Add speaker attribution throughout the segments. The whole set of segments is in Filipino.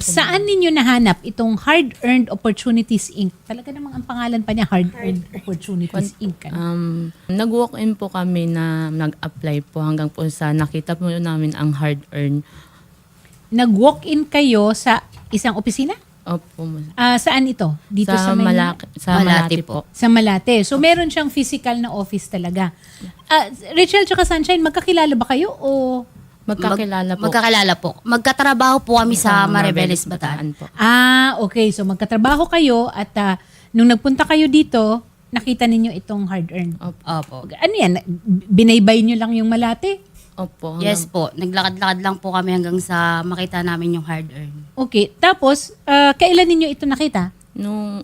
Speaker 1: Saan ninyo nahanap itong Hard-Earned Opportunities Inc.? Talaga namang ang pangalan pa niya, Hard-Earned Opportunities Inc.
Speaker 2: Nag-walk-in po kami na nag-apply po hanggang po sa nakita po namin ang hard-earned.
Speaker 1: Nag-walk-in kayo sa isang opisina?
Speaker 2: Opo.
Speaker 1: Saan ito? Dito sa Maynila?
Speaker 2: Sa Malate po.
Speaker 1: Sa Malate. So, meron siyang physical na office talaga. Rachel tsaka Sunshine, magkakilala ba kayo o...
Speaker 2: Magkakilala po.
Speaker 3: Magkakilala po. Magkatrabaho po kami sa Maribeles, Bataan.
Speaker 2: po.
Speaker 1: Okay. So, magkatrabaho kayo at nung nagpunta kayo dito, nakita ninyo itong hard-earned.
Speaker 3: Opo.
Speaker 1: Ano yan? Binaybay nyo lang yung Malate?
Speaker 2: Opo.
Speaker 3: Yes po. Naglakad-lakad lang po kami hanggang sa makita namin yung hard-earned.
Speaker 1: Okay. Tapos, kailan ninyo ito nakita?
Speaker 2: Nung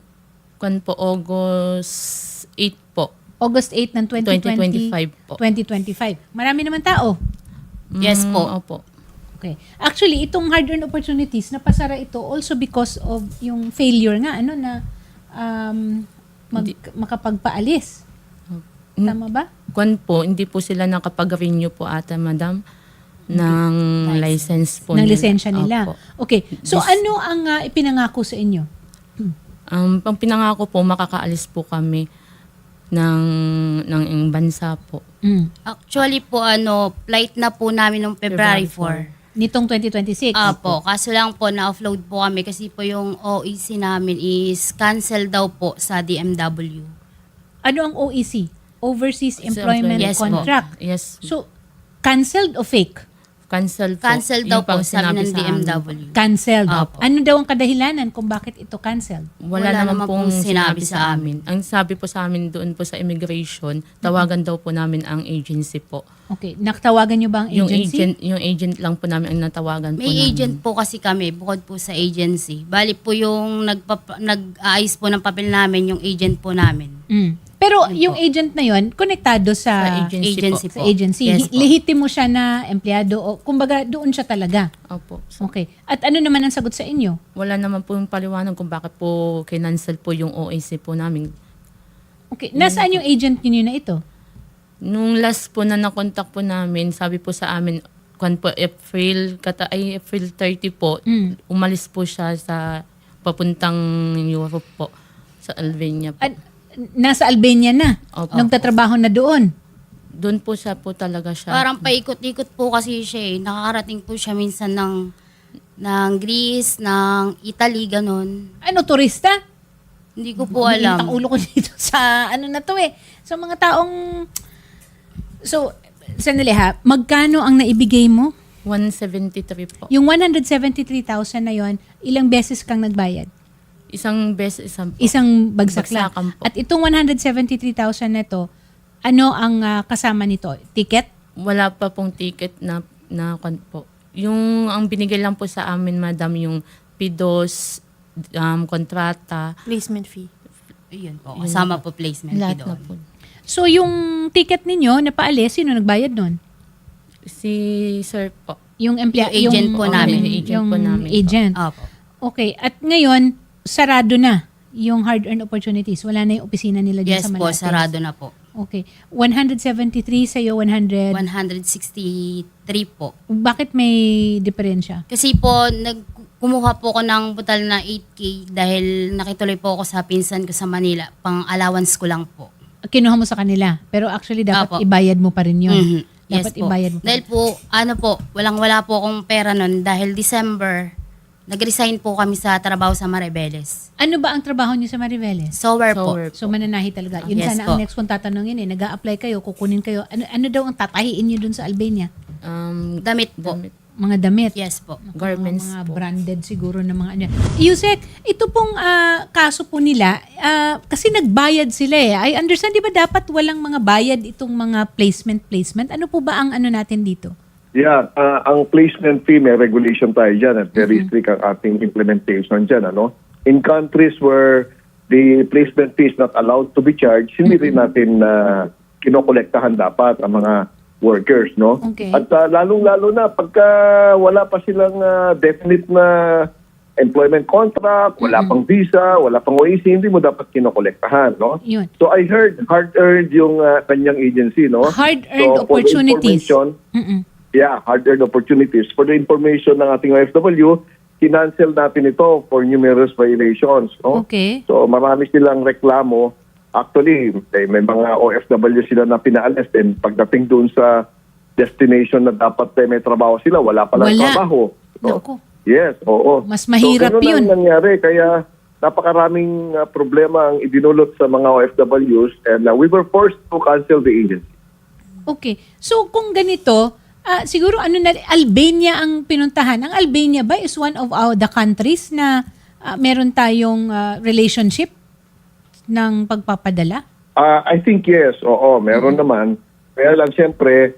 Speaker 2: August 8 po.
Speaker 1: August 8 ng
Speaker 2: 2025 po.
Speaker 1: 2025. Marami naman tao.
Speaker 3: Yes po.
Speaker 2: Opo.
Speaker 1: Okay. Actually, itong hard-earned opportunities, napasara ito also because of yung failure nga, na makapagpaalis. Tama ba?
Speaker 2: Hindi po sila nakapag-renew po ata, madam, ng license po.
Speaker 1: Ng lisensya nila.
Speaker 2: Opo.
Speaker 1: Okay. So, ano ang ipinangako sa inyo?
Speaker 2: Pang pinangako po, makakaalis po kami ng bansa po.
Speaker 3: Actually po, flight na po namin noong February 4.
Speaker 1: Nitong 2026?
Speaker 3: Apo, kaso lang po na-offload po kami kasi po yung OEC namin is cancel daw po sa DMW.
Speaker 1: Ano ang OEC? Overseas Employment
Speaker 3: Yes po.
Speaker 1: Contract.
Speaker 2: Yes.
Speaker 1: So, canceled o fake?
Speaker 2: Cancel po.
Speaker 3: Cancel daw
Speaker 2: Yung
Speaker 3: po,
Speaker 2: pang
Speaker 3: sabi
Speaker 2: sinabi
Speaker 3: ng
Speaker 2: sa amin.
Speaker 3: DMW.
Speaker 1: Cancelled.
Speaker 3: Opo.
Speaker 1: Ano daw ang kadahilanan kung bakit ito canceled?
Speaker 2: Wala naman pong sinabi sa amin. Ang sabi po sa amin doon po sa immigration, tawagan daw po namin ang agency po.
Speaker 1: Okay. Nakatawagan nyo ba ang agency?
Speaker 2: Yung agent lang po namin ang natawagan po
Speaker 3: May
Speaker 2: namin.
Speaker 3: agent po kasi kami, bukod po sa agency. Bali po yung nag-aayos po ng papel namin, yung agent po namin.
Speaker 1: Pero
Speaker 3: Yun
Speaker 1: yung
Speaker 3: po.
Speaker 1: agent na yon konektado sa
Speaker 2: agency
Speaker 3: po.
Speaker 1: sa agency.
Speaker 3: Yes po.
Speaker 1: Lehitimo siya na empleyado o kumbaga doon siya talaga.
Speaker 2: Opo.
Speaker 1: Okay. At ano naman ang sagot sa inyo?
Speaker 2: Wala naman po yung paliwanag kung bakit po kinancel po yung OAC po namin.
Speaker 1: Okay. Nasaan yung agent niyo na ito?
Speaker 2: Nung last po na nakontak po namin, sabi po sa amin, April 30 po, umalis po siya sa papuntang Europe po, sa Albania po.
Speaker 1: Nasa Albania na.
Speaker 2: Opo.
Speaker 1: Nagtatrabaho na doon.
Speaker 2: Doon po siya po talaga siya.
Speaker 3: Parang paikot-ikot po kasi siya eh. Nakakarating po siya minsan ng Greece, ng Italy, ganun.
Speaker 1: Ano, turista?
Speaker 3: Hindi ko po alam.
Speaker 1: Ang ulo ko dito sa ano na to eh. So mga taong... So, sandali ha. Magkano ang naibigay mo?
Speaker 2: 173 po.
Speaker 1: Yung 173,000 na yon, ilang beses kang nagbayad?
Speaker 2: Isang beses, isang po.
Speaker 1: Isang bagsak lang.
Speaker 2: Bagsakan po.
Speaker 1: At itong 173,000 na to, ano ang kasama nito? Ticket?
Speaker 2: Wala pa pong ticket na po. Yung ang binigay lang po sa amin, madam, yung PIDOS, kontrata.
Speaker 4: Placement fee.
Speaker 3: Ayun po. Kasama po placement fee
Speaker 2: Lahat na
Speaker 3: doon.
Speaker 2: po.
Speaker 1: So yung ticket ninyo na paalis, sino nagbayad nun?
Speaker 2: Si sir po.
Speaker 1: Yung
Speaker 3: Yung agent po namin.
Speaker 2: Agent po namin po.
Speaker 1: Agent.
Speaker 3: Opo.
Speaker 1: Okay. At ngayon, sarado na yung hard-earned opportunities. Wala na yung opisina nila dyan
Speaker 3: Yes
Speaker 1: sa
Speaker 3: po,
Speaker 1: Malate.
Speaker 3: sarado na po.
Speaker 1: Okay. 173 sa'yo, 100.
Speaker 3: 163 po.
Speaker 1: Bakit may diferensya?
Speaker 3: Kasi po, kumuha po ko ng butal na 8K dahil nakituloy po ako sa pinsan ko sa Manila. Pang allowance ko lang po.
Speaker 1: Kinuha mo sa kanila. Pero actually, dapat
Speaker 3: Opo.
Speaker 1: ibayad mo pa rin yun.
Speaker 3: Mhm. Yes
Speaker 1: Dapat
Speaker 3: po.
Speaker 1: ibayad mo.
Speaker 3: Dahil po, walang-wala po akong pera nun dahil December, nag-resign po kami sa trabaho sa Maribeles.
Speaker 1: Ano ba ang trabaho niyo sa Mariveles?
Speaker 3: Sower po.
Speaker 2: Sower.
Speaker 1: So mananahi talaga. Yun
Speaker 3: Yes
Speaker 1: sana
Speaker 3: po.
Speaker 1: ang next kong tatanungin eh. Nag-a-apply kayo, kukunin kayo. Ano daw ang tatahiin niyo dun sa Albania?
Speaker 3: Damit po.
Speaker 2: Damit.
Speaker 1: Mga damit.
Speaker 3: Yes po.
Speaker 2: Garments
Speaker 1: Mga
Speaker 2: po.
Speaker 1: branded siguro na mga ano. Yusek, ito pong kaso po nila, kasi nagbayad sila eh. I understand, di ba dapat walang mga bayad itong mga placement? Ano po ba ang ano natin dito?
Speaker 5: Yeah, ang placement fee, may regulation tayo dyan at very strict ang ating implementation dyan. In countries where the placement fee is not allowed to be charged, hindi rin natin kinokolektahan dapat ang mga workers.
Speaker 1: Okay.
Speaker 5: At lalong-lalo na pagka wala pa silang definite na employment contract, wala pang visa, wala pang OEC, hindi mo dapat kinokolektahan.
Speaker 1: Yun.
Speaker 5: So I heard hard-earned yung kanyang agency.
Speaker 1: Hard-earned
Speaker 5: So, for the
Speaker 1: opportunities.
Speaker 5: information,
Speaker 1: Mm-mm.
Speaker 5: Yeah, hard-earned opportunities. For the information ng ating OFW, kinancel natin ito for numerous violations. No?
Speaker 1: Okay.
Speaker 5: So marami silang reklamo. Actually, may mga OFW sila na pinaalis. Then pagdating doon sa destination na dapat may trabaho sila, wala palang
Speaker 1: Wala.
Speaker 5: trabaho. No?
Speaker 1: Naku.
Speaker 5: Yes, oo.
Speaker 1: Mas mahirap
Speaker 5: so, ganun
Speaker 1: yun.
Speaker 5: ang nangyari. Kaya napakaraming problema ang idinulot sa mga OFWs and we were forced to cancel the agency.
Speaker 1: Okay. So kung ganito, siguro Albania ang pinuntahan. Ang Albania ba is one of the countries na meron tayong relationship ng pagpapadala?
Speaker 5: I think yes, oo, meron naman. Kaya lang siyempre,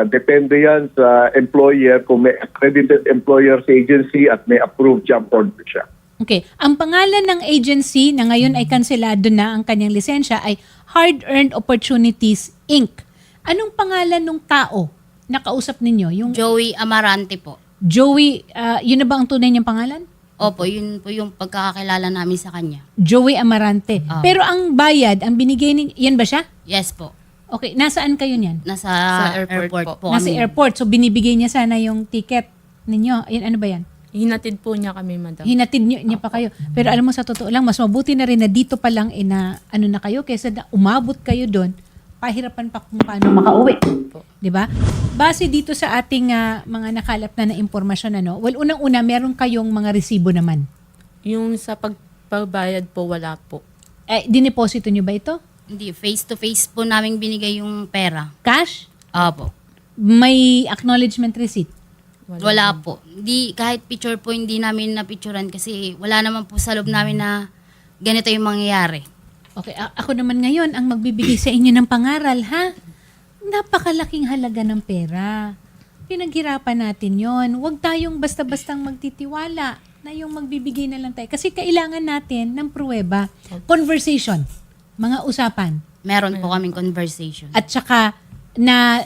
Speaker 5: depende yan sa employer kung may accredited employer's agency at may approved job order siya.
Speaker 1: Okay. Ang pangalan ng agency na ngayon ay kanselado na ang kanyang lisensya ay Hard Earned Opportunities Inc. Anong pangalan ng tao na kausap ninyo? Yung
Speaker 3: Joey Amarante po.
Speaker 1: Joey, yun na ba ang tunay niyang pangalan?
Speaker 3: Opo, yun po yung pagkakakilala namin sa kanya.
Speaker 1: Joey Amarante. Pero ang bayad, ang binigay yan ba siya?
Speaker 3: Yes po.
Speaker 1: Okay, nasaan kayo niyan?
Speaker 3: Nasa
Speaker 2: airport
Speaker 3: airport po
Speaker 1: Nasa
Speaker 3: kami.
Speaker 1: airport. So binibigay niya sana yung ticket ninyo. Ayan, ano ba yan?
Speaker 2: Hinatid po niya kami, madam.
Speaker 1: Hinatid niya pa kayo. Pero alam mo, sa totoo lang, mas mabuti na rin na dito pa lang na ano na kayo kaysa na umabot kayo doon, pahirapan pa kung paano makauwi. 'Di ba? Base dito sa ating mga nakalap na impormasyon, well, unang-una, meron kayong mga resibo naman.
Speaker 2: Yung sa pagbayad po, wala po.
Speaker 1: Dineposito niyo ba ito?
Speaker 3: Hindi, face-to-face po namin binigay yung pera.
Speaker 1: Cash?
Speaker 3: Opo.
Speaker 1: May acknowledgement receipt?
Speaker 3: Wala po. Hindi, kahit picture po hindi namin na-picturean kasi wala naman po sa loob namin na ganito yung mangyayari.
Speaker 1: Okay, ako naman ngayon ang magbibigay sa inyo ng pangaral, ha? Napakalaking halaga ng pera. Pinaghirapan natin yon. Huwag tayong basta-bastang magtitiwala na yung magbibigay na lang tayo. Kasi kailangan natin ng pruweba. Conversation. Mga usapan.
Speaker 3: Meron po kaming conversation.
Speaker 1: At saka na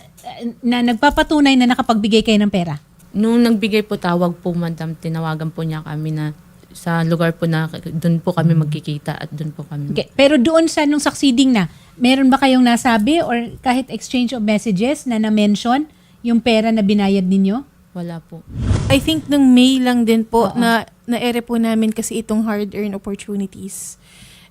Speaker 1: nagpapatunay na nakapagbigay kayo ng pera.
Speaker 2: Nung nagbigay po tawag po, madam, tinawagan po niya kami na sa lugar po na doon po kami magkikita at doon po kami.
Speaker 1: Okay. Pero doon sa nung succeeding na, meron ba kayong nasabi or kahit exchange of messages na na-mention yung pera na binayad ninyo?
Speaker 2: Wala po.
Speaker 4: I think nung May lang din po na-ere po namin kasi itong hard-earned opportunities.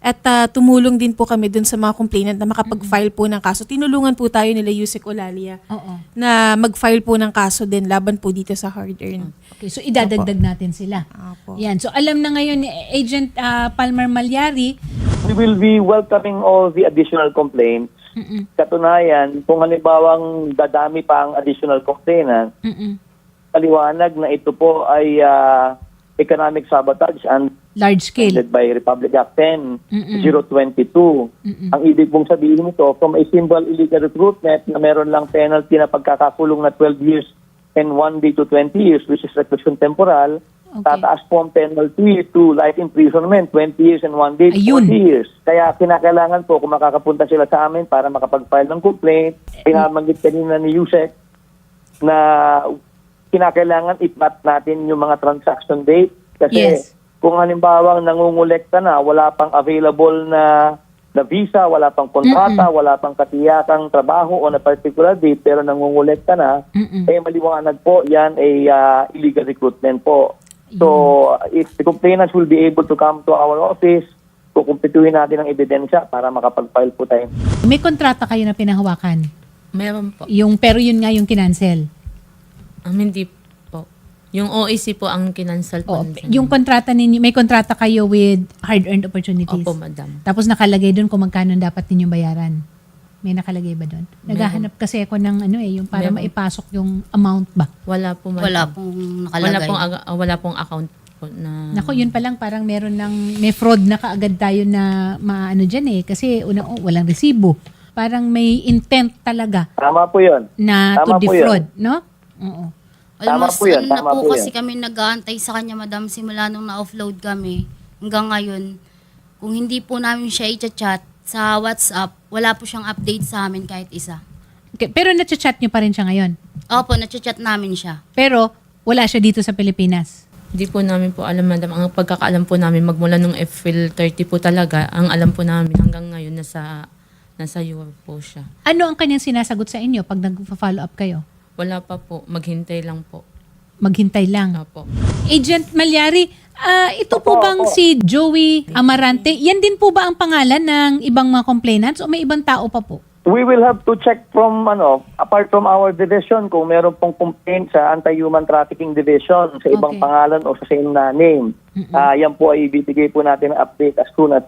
Speaker 4: At tumulong din po kami dun sa mga complainant na makapag-file po ng kaso. Tinulungan po tayo nila Yusek Olalia
Speaker 1: Oo.
Speaker 4: na mag-file po ng kaso din laban po dito sa hard-earned.
Speaker 1: Okay, so idadagdag natin sila.
Speaker 4: Apo.
Speaker 1: Yan. So alam na ngayon ni Agent Palmer Malyari.
Speaker 6: We will be welcoming all the additional complaints. Katunayan, kung halimbawang dadami pa ang additional complainant, paliwanag na ito po ay economic sabotage and
Speaker 1: Large scale.
Speaker 6: led by Republic Act 10-022. Ang ibig pong sabihin nito, from a simple illegal recruitment na meron lang penalty na pagkakakulong na 12 years and 1 day to 20 years, which is reclusion temporal, tataas po ang penalty to life imprisonment, 20 years and 1 day to
Speaker 1: Ayun.
Speaker 6: 40 years. Kaya kinakailangan po kung makakapunta sila sa amin para makapag-file ng complaint, pinamanggit kanina ni Yusek na kinakailangan i-plot natin yung mga transaction date kasi
Speaker 1: Yes.
Speaker 6: kung halimbawa nangungulekta na, wala pang available na visa, wala pang kontrata, wala pang katiyakang trabaho o na particular date pero nangungulekta na, maliwanag po, yan ay illegal recruitment po. So, if the complainants will be able to come to our office, kukumpituhin natin ang ebidensya para makapag-file po tayo.
Speaker 1: May kontrata kayo na pinahawakan.
Speaker 2: Meron po.
Speaker 1: Pero yun nga yung kinancel.
Speaker 2: Hindi po. Yung OAC po ang kinansel po.
Speaker 1: O, yung kontrata ninyo, may kontrata kayo with hard-earned opportunities.
Speaker 2: Opo, madam.
Speaker 1: Tapos nakalagay doon kung magkano dapat ninyong bayaran. May nakalagay ba doon? Naghahanap kasi ako ng yung para
Speaker 2: Meron.
Speaker 1: maipasok yung amount ba?
Speaker 2: Wala po, madam.
Speaker 3: Wala pong nakalagay.
Speaker 2: Wala pong account po na...
Speaker 1: Nako, yun pa lang parang may fraud na kaagad tayo na maano dyan kasi walang resibo. Parang may intent talaga
Speaker 6: Tama po yun.
Speaker 1: na
Speaker 6: Tama
Speaker 1: to
Speaker 6: po
Speaker 1: defraud, no? Oo.
Speaker 3: Almost
Speaker 6: Tama po yan,
Speaker 3: na
Speaker 6: tama
Speaker 3: po
Speaker 6: po
Speaker 3: kasi
Speaker 6: yan.
Speaker 3: kami nag-aantay sa kanya, madam, simula nung na-offload kami. Hanggang ngayon, kung hindi po namin siya i-chat sa WhatsApp, wala po siyang update sa amin kahit isa.
Speaker 1: Okay, pero na-chat nyo pa rin siya ngayon.
Speaker 3: Opo, na-chat namin siya.
Speaker 1: Pero wala siya dito sa Pilipinas.
Speaker 2: Hindi po namin po alam, madam. Ang pagkakaalam po namin, magmula nung April 30 po talaga, ang alam po namin hanggang ngayon nasa Europe po siya.
Speaker 1: Ano ang kanyang sinasagot sa inyo pag nag-follow up kayo?
Speaker 2: Wala pa po. Maghintay lang po.
Speaker 1: Maghintay lang.
Speaker 2: Opo.
Speaker 1: Agent Malyari, ito po
Speaker 6: Opo,
Speaker 1: bang
Speaker 6: opo.
Speaker 1: si Joey Amarante, yan din po ba ang pangalan ng ibang mga complainants o may ibang tao pa po?
Speaker 6: We will have to check from, apart from our division, kung meron pong complaint sa Anti-Human Trafficking Division sa ibang
Speaker 1: Okay.
Speaker 6: pangalan o sa same na name. Yan po ay ibibigay po natin ang update as soon as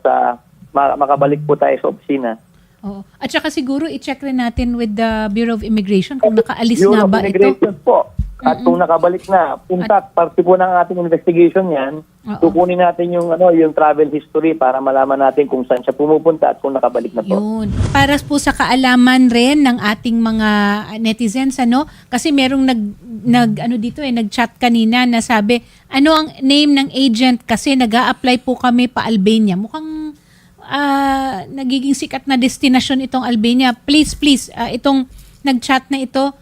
Speaker 6: makabalik po tayo sa opisina.
Speaker 1: Oo. At saka siguro i-check rin natin with the Bureau of Immigration kung nakaalis
Speaker 6: Bureau
Speaker 1: nga
Speaker 6: of
Speaker 1: ba ito.
Speaker 6: Immigration po. At kung nakabalik na, in fact, parte po ng ating investigation yan,
Speaker 1: Oo.
Speaker 6: tukunin natin yung travel history para malaman natin kung saan siya pumupunta at kung nakabalik na po.
Speaker 1: Yun. Para po sa kaalaman rin ng ating mga netizens, kasi merong nag-chat kanina na sabi, ano ang name ng agent kasi nag-a-apply po kami pa Albania. Mukhang nagiging sikat na destinasyon itong Albania. Please, itong nag-chat na ito,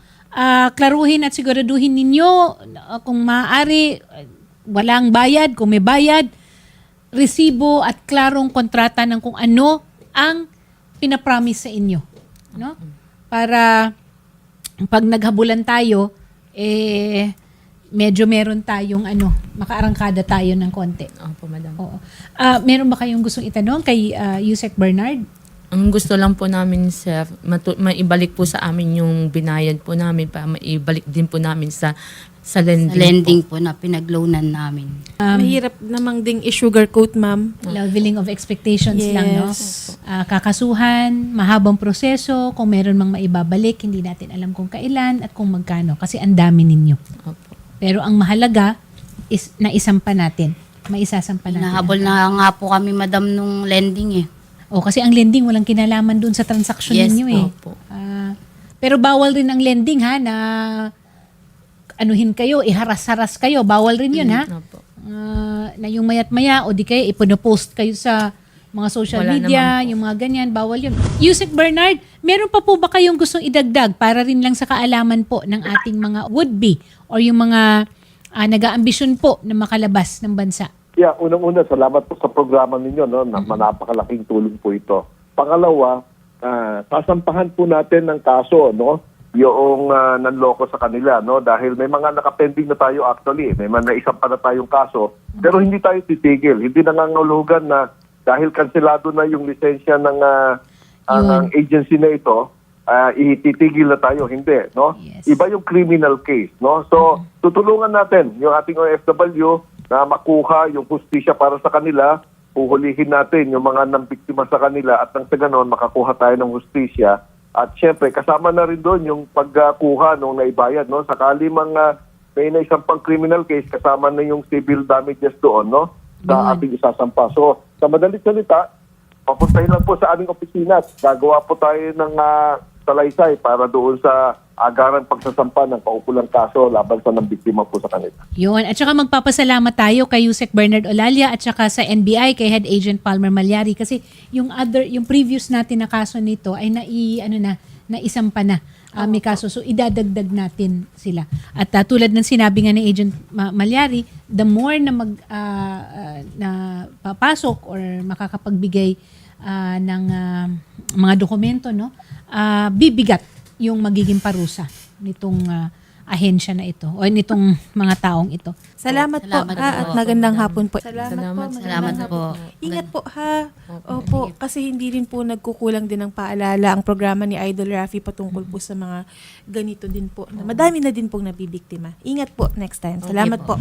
Speaker 1: klaruhin at siguraduhin ninyo kung maaari, walang bayad, kung may bayad, resibo at klarong kontrata ng kung ano ang pinapromise sa inyo. No? Para pag naghabulan tayo, medyo meron tayong makaarangkada tayo ng konti.
Speaker 2: Opo, madam.
Speaker 1: Oo. Meron ba kayong gustong itanong kay Yusek Bernard?
Speaker 2: Ang gusto lang po namin, sir, maibalik po sa amin yung binayad po namin para maibalik din po namin sa lending,
Speaker 3: Sa lending po na pinagloanan namin.
Speaker 4: Mahirap namang ding i-sugarcoat, ma'am.
Speaker 1: Leveling of expectations lang, no?
Speaker 4: Yes.
Speaker 1: Kakasuhan, mahabang proseso, kung meron mang maibabalik, hindi natin alam kung kailan at kung magkano kasi ang dami ninyo.
Speaker 2: Opo.
Speaker 1: Pero ang mahalaga is naisampa natin. Maisasampa natin.
Speaker 3: Hinahabol na nga po kami, madam, nung lending eh.
Speaker 1: O kasi ang lending walang kinalaman dun sa transaction
Speaker 3: Yes,
Speaker 1: ninyo eh.
Speaker 2: opo.
Speaker 1: Pero bawal rin ang lending ha na anuhin kayo, iharas-haras kayo. Bawal rin yun ha.
Speaker 2: Opo.
Speaker 1: Na yung mayat-maya o di kayo iponopost kayo sa mga social
Speaker 2: Wala
Speaker 1: media,
Speaker 2: naman po.
Speaker 1: yung mga ganyan, bawal yun. Yusek Bernard, meron pa po ba kayong gustong idagdag para rin lang sa kaalaman po ng ating mga would-be or yung mga nag-aambisyon po na makalabas ng bansa?
Speaker 5: Yeah, unang-una, salamat po sa programa ninyo, no, na napakalaking tulong po ito. Pangalawa, sasampahan po natin ng kaso, no, yung nanloko sa kanila, no, dahil may mga nakapending na tayo actually, may mga naisampa na tayong kaso, pero hindi tayo titigil, hindi nangangahulugan na dahil kanselado na yung lisensya ng ng agency na ito, ititigil na tayo, hindi, no?
Speaker 1: Yes.
Speaker 5: Iba yung criminal case, no? So, tutulungan natin yung ating OFW na makuha yung hustisya para sa kanila, puhulihin natin yung mga nambiktima sa kanila at nang sa ganon makakuha tayo ng hustisya. At syempre, kasama na rin doon yung pagkuha nung naibayad, no? Sakali may naisampang criminal case, kasama na yung civil damages doon, no? Sa ating isasampa. So, sa madalit salita, papuntahin lang po sa aming opisina. Gagawa po tayo ng salaysay para doon sa agarang pagsasampa ng kaukulang kaso laban sa nambiktima po sa kanila.
Speaker 1: Yun. At saka magpapasalamat tayo kay Yusek Bernard Olalia at saka sa NBI kay Head Agent Palmer Malyari kasi yung previous natin na kaso nito ay naisampa na. May kaso. So idadagdag natin sila. At tulad ng sinabi nga ni Agent Malyari, the more na na papasok or makakapagbigay ng mga dokumento, no, bibigat yung magiging parusa nitong ahensya na ito o nitong mga taong ito.
Speaker 4: Salamat,
Speaker 3: Salamat
Speaker 4: po,
Speaker 3: po.
Speaker 4: at magandang hapon po.
Speaker 2: Salamat.
Speaker 3: Salamat po.
Speaker 4: Ingat po ha. Opo, kasi hindi rin po nagkukulang din ng paalala ang programa ni Idol Rafi patungkol po sa mga ganito din po. Na madami na din pong nabibiktima. Ingat po next time. Salamat po.